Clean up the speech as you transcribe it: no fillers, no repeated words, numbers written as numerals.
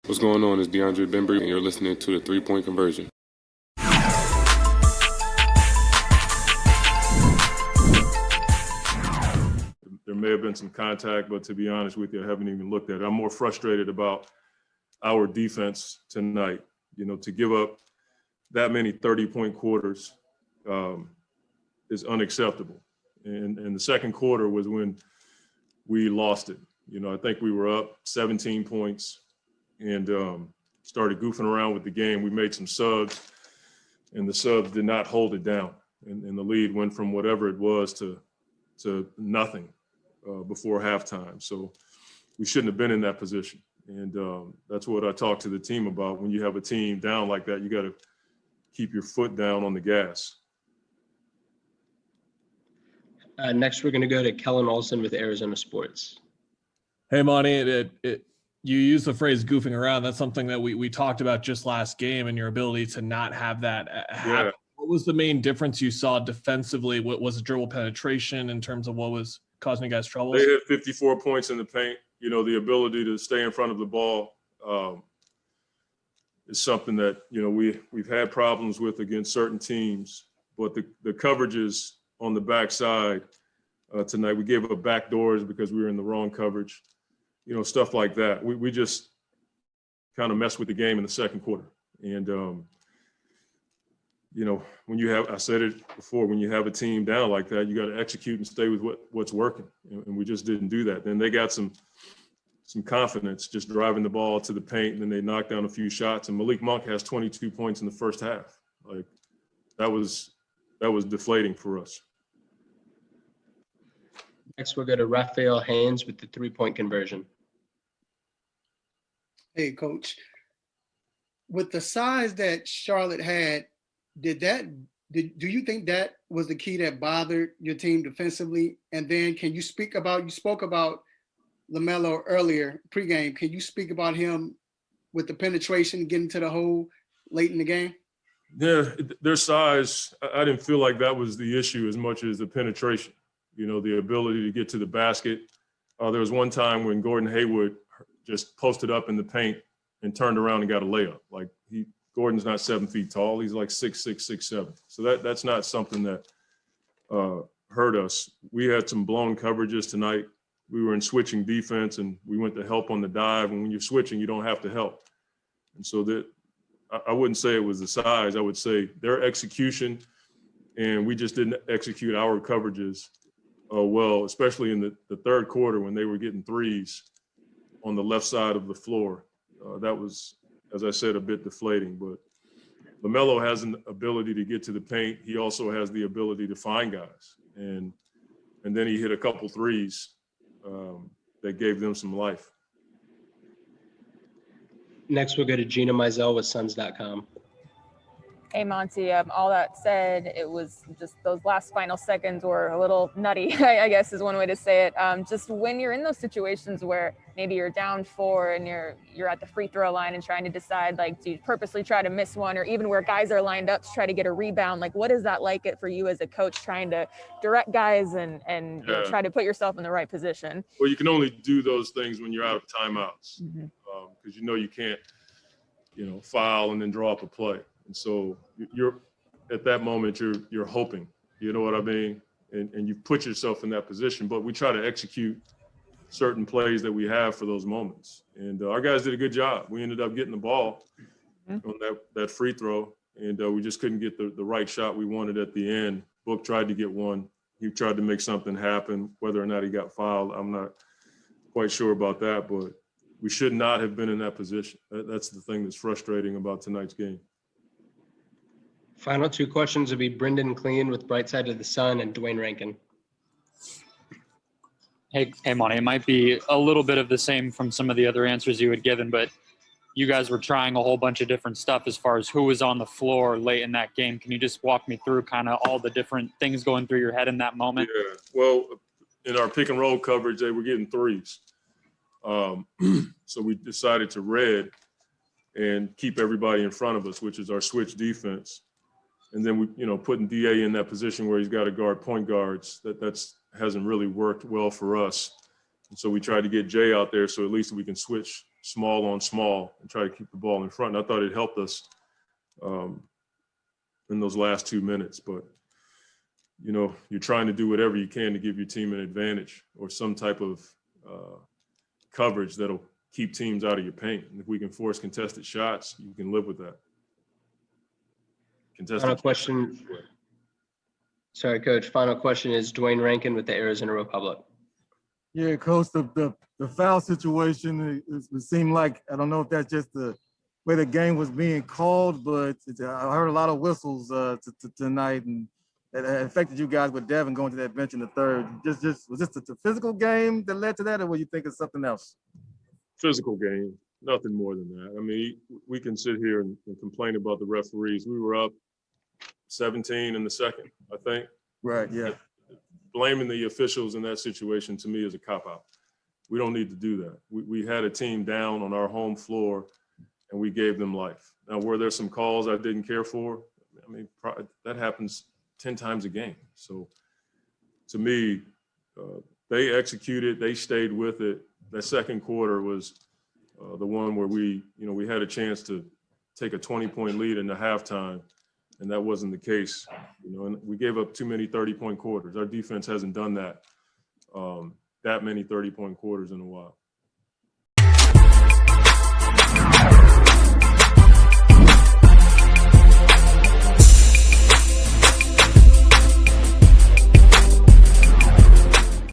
What's going on? It's DeAndre Bembry, and you're listening to the 3-Point Conversion. There may have been some contact, but to be honest with you, I haven't even looked at it. I'm more frustrated about our defense tonight. You know, to give up that many 30-point quarters is unacceptable. And the second quarter was when we lost it. You know, I think we were up 17 points and started goofing around with the game. We made some subs, and the subs did not hold it down. And the lead went from whatever it was to nothing before halftime. So we shouldn't have been in that position. And that's what I talked to the team about. When you have a team down like that, you got to keep your foot down on the gas. Next, we're going to go to Kellen Olson with Arizona Sports. Hey, Monty, you use the phrase goofing around. That's something that we talked about just last game, and your ability to not have that happen. Yeah. What was the main difference you saw defensively? What was the dribble penetration in terms of what was causing you guys troubles? They had 54 points in the paint. You know, the ability to stay in front of the ball is something that, you know, we've had problems with against certain teams. But the coverages on the backside tonight, we gave up back doors because we were in the wrong coverage. You know, stuff like that. We just kind of messed with the game in the second quarter. And, you know, when you have, I said it before, when you have a team down like that, you got to execute and stay with what's working. And we just didn't do that. Then they got some confidence just driving the ball to the paint, and then they knocked down a few shots. And Malik Monk has 22 points in the first half. Like, that was deflating for us. Next, we'll go to Raphael Haynes with the 3-point conversion. Hey, Coach. With the size that Charlotte had, do you think that was the key that bothered your team defensively? And then can you spoke about LaMelo earlier pregame. Can you speak about him with the penetration, getting to the hole late in the game? Yeah, their size, I didn't feel like that was the issue as much as the penetration. You know, the ability to get to the basket. There was one time when Gordon Hayward just posted up in the paint and turned around and got a layup. Like, Gordon's not 7 feet tall. He's like 6'6", 6'7". So that's not something that hurt us. We had some blown coverages tonight. We were in switching defense, and we went to help on the dive. And when you're switching, you don't have to help. And so that I wouldn't say it was the size. I would say their execution, and we just didn't execute our coverages well, especially in the third quarter when they were getting threes on the left side of the floor. That was, as I said, a bit deflating. But LaMelo has an ability to get to the paint. He also has the ability to find guys. And then he hit a couple threes that gave them some life. Next, we'll go to Gina Mizell with Suns.com. Hey, Monty, all that said, it was just those last final seconds were a little nutty, I guess is one way to say it. Just when you're in those situations where maybe you're down 4 and you're at the free throw line and trying to decide, like, do you purposely try to miss one, or even where guys are lined up to try to get a rebound? Like, what is that like it for you as a coach, trying to direct guys and you know, try to put yourself in the right position? Well, you can only do those things when you're out of timeouts, because you know you can't, you know, foul and then draw up a play. And so you're at that moment, you're hoping, you know what I mean? And you put yourself in that position, but we try to execute certain plays that we have for those moments. And our guys did a good job. We ended up getting the ball on that free throw, and we just couldn't get the right shot we wanted at the end. Book tried to get one. He tried to make something happen. Whether or not he got fouled, I'm not quite sure about that, but we should not have been in that position. That's the thing that's frustrating about tonight's game. Final 2 questions will be Brendan Clean with Bright Side of the Sun and Dwayne Rankin. Hey, Monty, it might be a little bit of the same from some of the other answers you had given, but you guys were trying a whole bunch of different stuff as far as who was on the floor late in that game. Can you just walk me through kind of all the different things going through your head in that moment? Yeah, well, in our pick and roll coverage, they were getting threes. So we decided to red and keep everybody in front of us, which is our switch defense. And then we, you know, putting DA in that position where he's got to guard point guards, hasn't really worked well for us. And so we tried to get Jay out there so at least we can switch small on small and try to keep the ball in front. And I thought it helped us in those last 2 minutes. But, you know, you're trying to do whatever you can to give your team an advantage or some type of coverage that'll keep teams out of your paint. And if we can force contested shots, you can live with that. Final question. Sorry, Coach. Final question is Dwayne Rankin with the Arizona Republic. Yeah, Coach, the foul situation, it seemed like, I don't know if that's just the way the game was being called, but I heard a lot of whistles tonight, and it affected you guys with Devin going to that bench in the third. Was this the physical game that led to that, or were you thinking something else? Physical game, nothing more than that. I mean, we can sit here and complain about the referees. We were up 17 in the second, I think. Right, yeah. Blaming the officials in that situation, to me, is a cop-out. We don't need to do that. We had a team down on our home floor, and we gave them life. Now, were there some calls I didn't care for? I mean, that happens 10 times a game. So, to me, they executed. They stayed with it. That second quarter was the one where we had a chance to take a 20-point lead in the halftime, and that wasn't the case. And we gave up too many 30-point quarters. Our defense hasn't done that many 30-point quarters in a while.